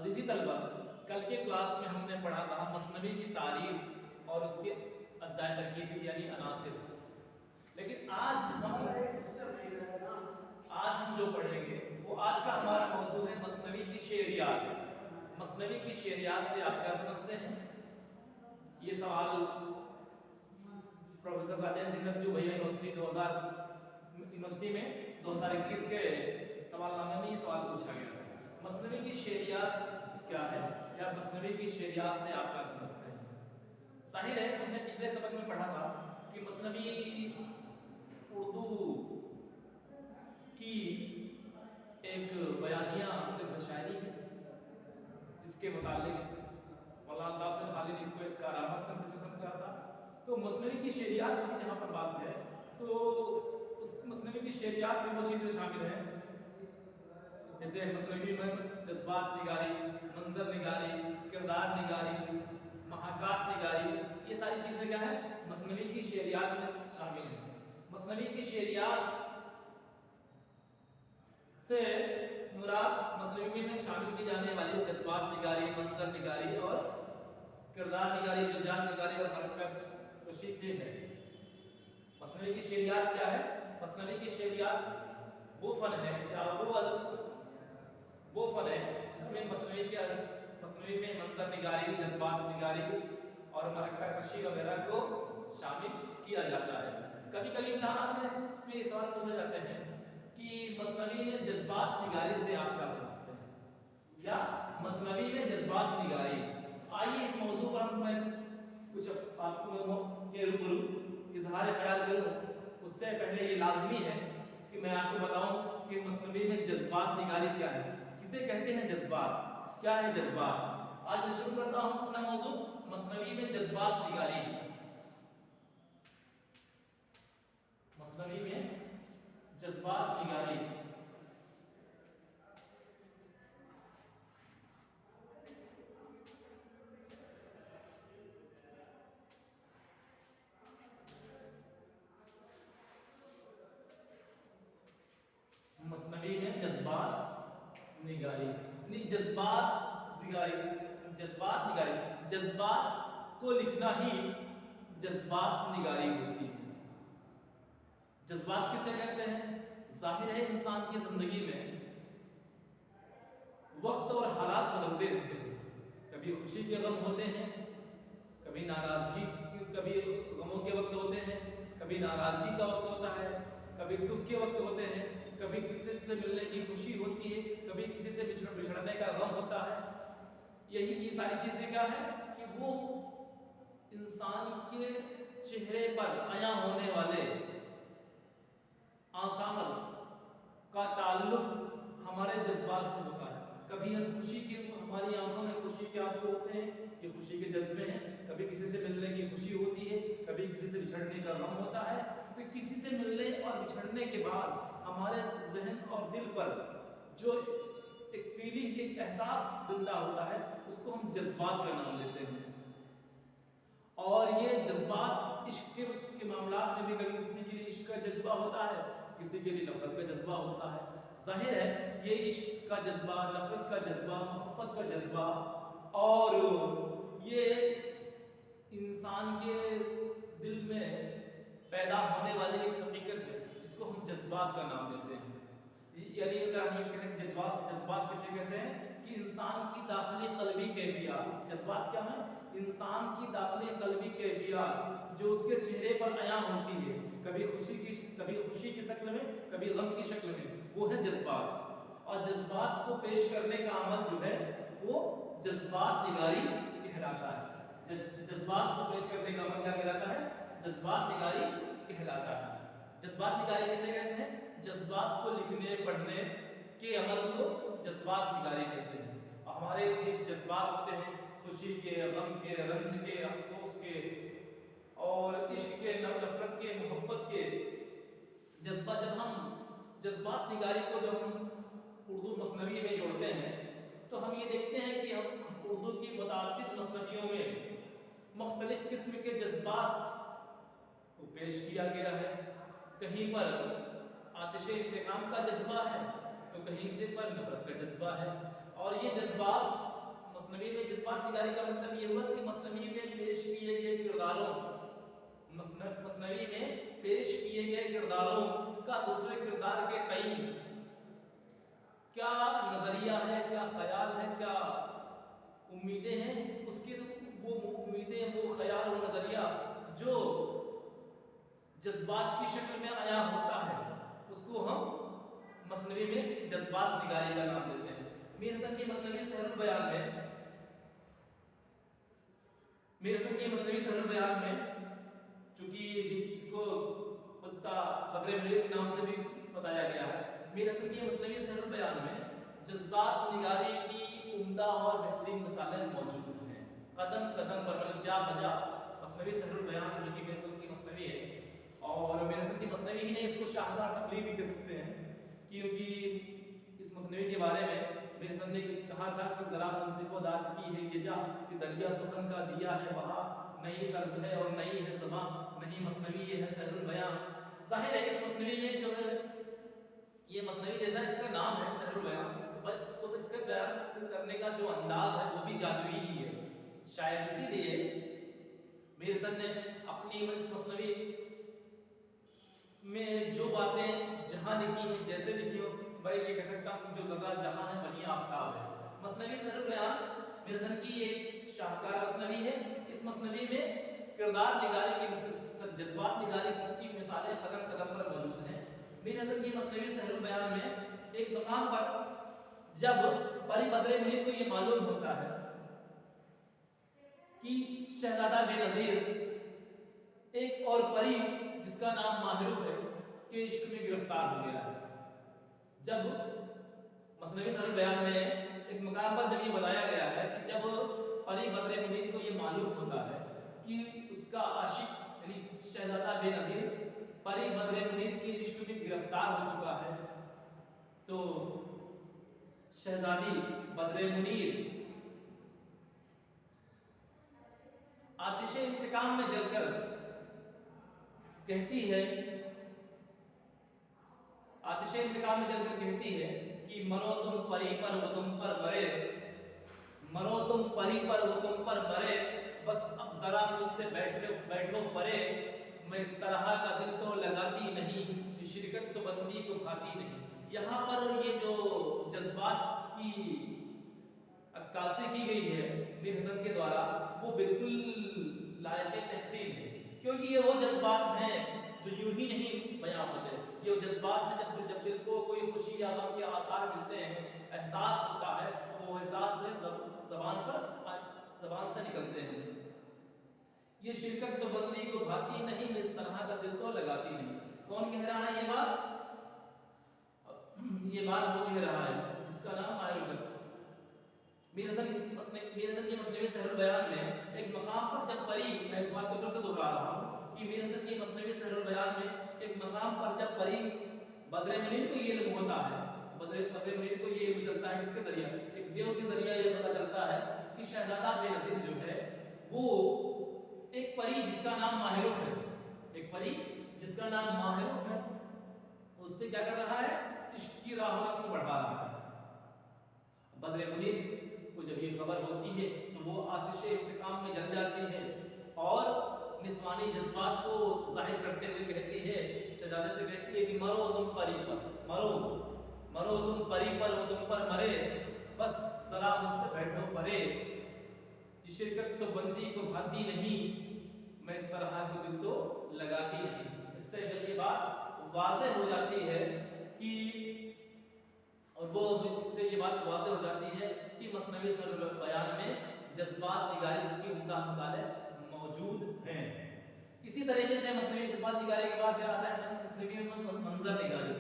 عزیزی طلبہ، کل کے کلاس میں ہم نے پڑھا تھا مثنوی کی تعریف اور اس کے اجزائے ترکیبی یعنی عناصر. لیکن آج ہم جو پڑھیں گے وہ آج کا ہمارا موضوع ہے مثنوی کی شعریات. مثنوی کی شعریات سے آپ کیا سمجھتے ہیں؟ یہ سوال پروفیسر راجن سنگھ جو بھیا یونیورسٹی میں 2021 کے سوال نامے میں یہ سوال پوچھا گیا تھا. مثنوی کی شعریات کیا ہے یا مثنوی کی شعریات سے آپ کیا سمجھتے ہیں؟ ظاہر ہے ہم نے پچھلے سبق میں پڑھا تھا کہ مثنوی اردو کی ایک بیانیہ صرف شاعری ہے جس کے متعلق مولانا تافسیر خالد نے اس کو ایک کارآمد سے ختم کیا تھا. تو مثنوی کی شعریات کی جہاں پر بات ہے تو اس مثنوی کی شعریات میں وہ چیزیں شامل ہیں جیسے مثنوی میں جذبات نگاری، منظر نگاری، کردار نگاری، محاکات نگاری، یہ ساری چیزیں کیا ہیں مثنوی کی شعریات میں شامل ہیں. مثنوی کی شعریات سے مراد مثنوی میں شامل کی جانے والی جذبات نگاری، منظر نگاری اور کردار نگاری، جزیات نگاری اور مرکب کشی سے ہے. مثنوی کی شعریات کیا ہے؟ مثنوی کی شعریات وہ فن ہے یا وہ فن ہے جس میں مثنوی میں منظر نگاری، جذبات نگاری اور مرکب کشی وغیرہ کو شامل کیا جاتا ہے. کبھی کبھی امتحانات میں اس میں سوال پوچھے جاتے ہیں کہ مثنوی میں جذبات نگاری سے آپ کیا سمجھتے ہیں یا مثنوی میں جذبات نگاری. آئیے اس موضوع پر میں کچھ آپ کے روبرو اظہار خیال کروں. اس سے پہلے یہ لازمی ہے کہ میں آپ کو بتاؤں کہ مثنوی میں جذبات نگاری کیا ہے. کسے کہتے ہیں جذبات؟ کیا ہے جذبات؟ آج میں شروع کرتا ہوں اپنا موضوع مثنوی میں جذبات نگاری. مثنوی میں جذبات نگاری. مثنوی میں جذبات نگاری جذبات کو لکھنا ہی جذبات نگاری ہوتی ہے. جذبات کسے کہتے ہیں؟ ظاہر ہے انسان کی زندگی میں وقت اور حالات بدلتے رہتے ہیں. کبھی خوشی کے غم ہوتے ہیں، کبھی ناراضگی، کبھی غموں کے وقت ہوتے ہیں، کبھی ناراضگی کا وقت ہوتا ہے، کبھی دکھ کے وقت ہوتے ہیں، کبھی کسی سے ملنے کی خوشی ہوتی ہے، کبھی کسی سے بچھڑنے کا غم ہوتا ہے. یہ ساری چیزیں کیا ہیں کہ وہ انسان کے چہرے پر عیاں ہونے والے آثار کا تعلق ہمارے جذبات سے ہوتا ہے. کبھی ہم ہماری آنکھوں میں خوشی کے آنسو ہوتے ہیں، یہ خوشی کے جذبے ہیں. کبھی کسی سے ملنے کی خوشی ہوتی ہے، کبھی کسی سے بچھڑنے کا غم ہوتا ہے. تو کسی سے ملنے اور بچھڑنے کے بعد ہمارے ذہن اور دل پر جو ایک فیلنگ، ایک احساس زندہ ہوتا ہے اس کو ہم جذبات کا نام دیتے ہیں. اور یہ جذبات عشق کے معاملات میں بھی کبھی کسی کے لیے عشق کا جذبہ ہوتا ہے، کسی کے لیے نفرت کا جذبہ ہوتا ہے. ظاہر ہے یہ عشق کا جذبہ، نفرت کا جذبہ، محبت کا جذبہ اور یہ انسان کے دل میں پیدا ہونے والی ایک حقیقت ہے جس کو ہم جذبات کا نام دیتے ہیں. یعنی اگر ہم یہ کہیں جذبات کسے کہتے ہیں کہ انسان کی داخلی قلبی کیفیات. جذبات کیا ہیں؟ انسان کی داخلی قلبی کیفیات جو اس کے چہرے پر عیاں ہوتی ہے، کبھی خوشی کی شکل میں، کبھی غم کی شکل میں، وہ ہے جذبات. اور جذبات کو پیش کرنے کا عمل جو ہے وہ جذبات نگاری کہلاتا ہے. جذبات کو پیش کرنے کا عمل کیا کہلاتا ہے؟ جذبات نگاری کہلاتا ہے. جذبات نگاری کسے کہتے ہیں؟ جذبات کو لکھنے پڑھنے کے عمل کو جذبات نگاری کہتے ہیں. ہمارے ایک جذبات ہوتے ہیں خوشی کے، غم کے، رنج کے، افسوس کے اور عشق کے، نفرت کے، محبت کے جذبات. جب ہم جذبات نگاری کو جب ہم اردو مثنوی میں جوڑتے ہیں تو ہم یہ دیکھتے ہیں کہ ہم اردو کی متعدد مثنویوں میں مختلف قسم کے جذبات کو پیش کیا گیا ہے. کہیں پر آتش انتقام کا جذبہ ہے تو کہیں سے پر نفرت کا جذبہ ہے. اور یہ جذبات जज्बात निगारी का मतलब ये हुआ कि मसनवी में पेश किए गए किरदारों मसनवी में पेश किए गए किरदारों का दूसरे किरदार के तई क्या नजरिया है, क्या ख्याल है, क्या उम्मीदें हैं, उसके वो उम्मीदें, वो ख्याल, वो नजरिया जो जज्बात की शक्ल में आया होता है, उसको हम मसनवी में जज्बात निगारी का नाम देते हैं। मीर हसन की मसनवी सहरुल बयान में चूंकि इसको बदरे मुनीर के नाम से भी बताया गया है, मीर हसन की मसनवी सहरुल बयान में जज्बात निगारी की उम्दा और बेहतरीन मिसालें मौजूद हैं। कदम कदम पर मतलब जा बजा मसनवी सहरुल बयान जो कि मीर हसन की मसनवी है, और मीर हसन की मसनवी ही नहीं, इसको शाहकार तकरीब भी कह सकते हैं, क्योंकि इस मसनवी के बारे में मीर हसन ने कहा था कि जरा मुंसिफो दाद की है ये जा कि दरिया सुखन का दिया है वहाँ, नई तर्ज है और नई है ज़बां, नहीं मसनवी ये है सहरुल बयान। जाहिर है इस मसनवी में जो है ये मसनवी जैसा इसका नाम है सहरुल बयान, तो इसका बयान करने का जो अंदाज है वो भी जादुई ही है। शायद इसीलिए मीर हसन ने अपनी इस मसनवी में जो बातें जहां लिखी हैं, जैसे लिखी हो, भाई ये कह सकता हूं जो जगह जहां है वहीं आफ्ताब है। मसनवी सहरुल बयान मीर हसन की एक शाहकार मसनवी है। इस मसनवी में किरदार निगारी की जज्बात निगारी की मिसालें कदम कदम पर मौजूद हैं। मीर हसन की मसनवी सहरुल बयान में एक मकाम पर जब परी बदरे मुनीर को ये मालूम होता है कि शहजादा बेनज़ीर एक और परी जिसका नाम माहिरुख है के इश्क में गिरफ्तार हो गया है, जब मसनवी सहरुल बयान में एक मकाम पर जब ये बताया गया है कि जब परी बदरे मुनीर को ये मालूम होता है कि उसका आशिक यानी शहजादा बेनज़ीर परी बदरे मुनीर के इश्क में गिरफ्तार हो चुका है, तो शहजादी बदरे मुनीर आतिशे इंतकाम में जलकर कहती है, आतिशे इंतकाम में जलकर कहती है कि मरो तुम परी पर वो तुम पर मरे, मरो तुम परी पर वो तुम पर मरे, बस अब जरा मुझसे बैठो परे, मैं इस तरह का दिल तो लगाती नहीं, शिरकत तो बंदी को खाती नहीं। यहाँ पर ये जो जज्बात की अक्कासी की गई है मीर हसन के द्वारा, वो बिल्कुल लायक तहसीन है, क्योंकि ये वो जज्बात हैं जो यूं ही नहीं बयां होते। ये वो जज्बात हैं जब दिल को कोई खुशी या गम के आसार मिलते हैं, एहसास होता है, वो एहसास जो है ज़बान से निकलते हैं। ये शिरकत तो बंदी को भाती नहीं, मैं इस तरह का दिल तो लगाती नहीं। कौन कह रहा है ये बात? ये बात वो कह रहा है जिसका नाम माहिरुख है। मीर हसन की मसनवी सहरुल बयान में एक मकाम पर जब परी, मैं इस बात को फिर से दोहरा रहा हूँ कि मीर हसन की मसनवी सहरुल बयान में एक मकाम पर जब परी बदरे मुनीर को ये इल्म होता है, बदरे मुनीर को ये इल्म चलता है किसके जरिए, एक देव के जरिए ये पता चलता है कि शहजादा बेनज़ीर जो है वो एक परी जिसका नाम माहिरुख है, एक परी जिसका नाम माहिरुख है, उससे क्या कर रहा है, इश्क की राह से बढ़ा रहा है। बदरे मुनीर को जब ये खबर होती है तो वो आतिशे इंतकाम में जल जाती है और निस्वानी जज्बात को जाहिर करते हुए कहती है, शहजादे से कहती है कि मरो तुम परी पर, मरो तुम परी पर वो तुम पर मरे, बस जरा मुझसे बैठो परे, ये शिरकत तो बंदी को भाती नहीं, मैं इस तरह को दिल तो लगाती नहीं। इससे ये बात वाज़ेह हो जाती है कि, और वो इससे ये बात वाज़ेह हो जाती है कि मसनवी सहरुल बयान में जज्बात निगारी की उम्दा मिसालें मौजूद हैं। इसी तरीके से मसनवी जज्बात निगारी के बाद फिर आता है मसनवी में मंजर निगारी।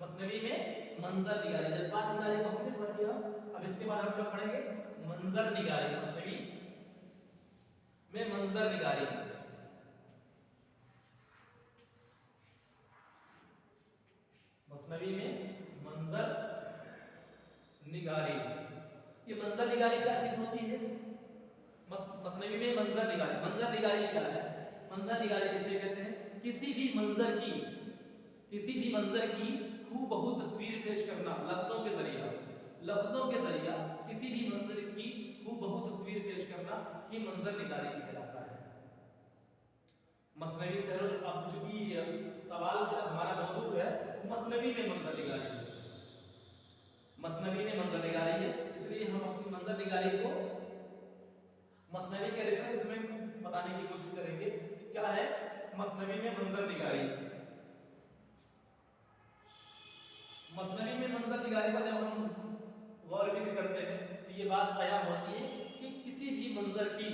मसनवी में मंजर निगारी, जज्बात निगारी को हमने पढ़ लिया, अब इसके बाद हम लोग पढ़ेंगे मंजर निगारी। मसनवी में मंजर निगारी, मसनवी में मंजर निगारी। ये मंजर निगारी क्या चीज होती है? मसनवी में मंजर निगारी क्या है? मंजर निगारी किसे कहते हैं? किसी भी मंजर की हूबहू तस्वीर पेश करना लफ्जों के जरिया किसी भी मंजर की हूबहू तस्वीर पेश ही मंजर निगारी कहलाता है। मसनवी सैर, अब चूंकि सवाल जो हमारा मौजूद है मसनवी में मंजर निगारी है, मसनवी में मंजर निगारी है, इसलिए हम अपनी मंजर निगारी को मसनवी के रेफरेंस में बताने की कोशिश करेंगे कि क्या है मसनवी में मंजर निगारी। मसनवी में मंजर निगारी पर जब हम गौर फिक्र करते हैं तो ये बात आया होती है कि किसी भी मंजर की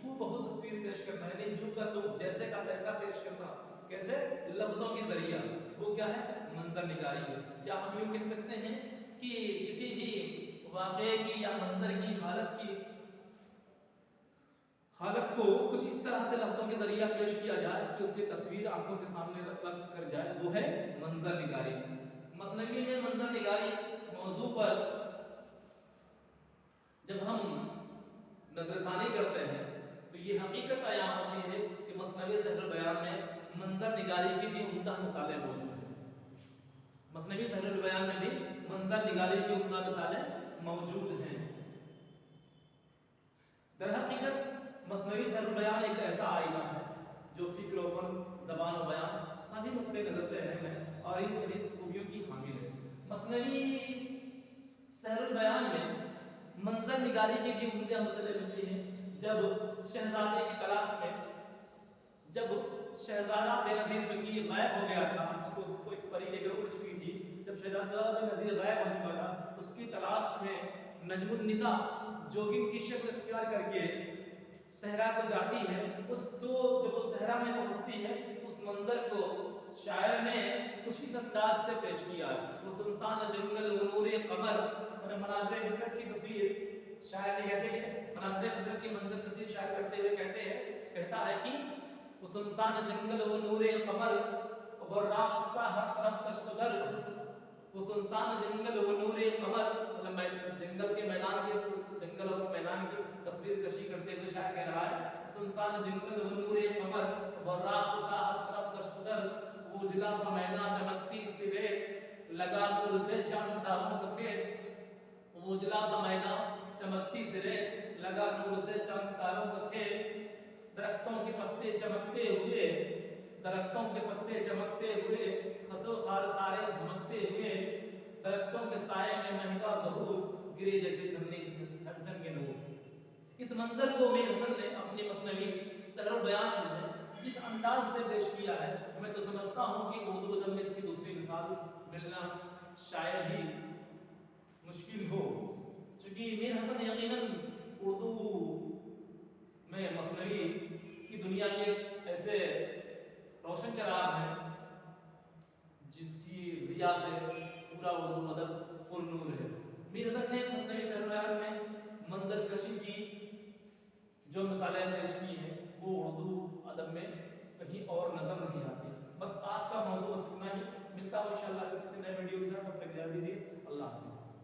हूबहू तस्वीर पेश करना, यानी जो का तुम जैसे का तैसा पेश करना, कैसे लफ्जों के जरिया, वो क्या है मंजर निगारी है। या हम यूं कह सकते हैं कि किसी भी वाक़े की या मंजर की हालत को कुछ इस तरह से लफ्जों के जरिया पेश किया जाए कि उसकी तस्वीर आंखों के सामने रक्स कर जाए, वो है मंजर निगारी। मसनवी में मंजर निगारी मौजू पर जब हम नजरसानी करते हैं तो ये हकीकत आया होती है कि मसनवी सहरुल बयान में मंजर निगारी की भी उम्दा मिसालें मौजूद हैं। मसनवी सहरुल बयान में भी मंजर निगारी की उम्दा मिसालें मौजूद हैं। दर हकीकत मसनवी सहरुल बयान एक ऐसा आईना है जो फिक्र व फन, ज़बान व बयान सभी नुक्ते नज़र से अहम है और इन सभी खूबियों की हामिल है। मसनवी सहरुल बयान में मंजर निगारी के भी उम्दे मसले मिलते हैं। जब शहजादे की तलाश में, जब शहजादा बेनज़ीर जो कि गायब हो गया था, उसको कोई परी लेकर उड़ चुकी थी, जब शहजादा बेनज़ीर गायब हो चुका था, उसकी तलाश में नजमुन निसा जोगिन की शक्ल इख्तियार करके सहरा को जाती है। उस तो जब वो सहरा में पहुंचती है उस मंजर को शायर ने कुछ इस अंदाज से पेश किया। वो सुनसान जंगल वो नूर कमर और मनाज़िर फितरत की तस्वीर शायर ने कैसे की, मनाज़िर फितरत की मंजर तस्वीर शायर करते हुए कहता है कि वो सुनसान जंगल वो नूर कमर और राक़सा हर तरफ तश्तदर, वो सुनसान जंगल वो नूर कमर, मतलब जंगल के मैदान के, जंगल और उस मैदान की तस्वीर कशी करते हुए शायर कह रहा है सुनसान जंगल वो नूर कमर और राक़सा हर तरफ तश्तदर, वो उजला सा मैदान चमकती सिरे लगा नूर से चांद तारों का खेत, वो उजला सा मैदान चमकती सिरे लगा नूर से चांद तारों का खेत, दरख्तों के पत्ते चमकते हुए, दरख्तों के पत्ते चमकते हुए, खसो खार सारे झमकते हुए, दरख्तों के साए में महका ज़हूर गिरे जैसे छन्नी छन छन के नूर। इस मंजर को मीर हसन ने अपने मसनवी सहरुल बयान में जिस अंदाज से पेश किया है, मैं तो समझता हूँ कि उर्दू अदब में इसकी दूसरी मिसाल मिलना शायद ही मुश्किल हो, क्योंकि मीर हसन यकीनन उर्दू में मसनवी की दुनिया के ऐसे रोशन चराग हैं जिसकी ज़िया से पूरा उर्दू अदब पुरनूर है। मीर हसन ने मसनवी सहरुल बयान में मंजर कशी की जो मिसालें पेश की हैं वो उर्दू अदब में कहीं और नजर नहीं आती। बस आज का मौजू बस इतना ही, मिलता हूँ इंशाअल्लाह किसी नए वीडियो के साथ, तब तक इजाज़त दीजिए, अल्लाह हाफ़िज़।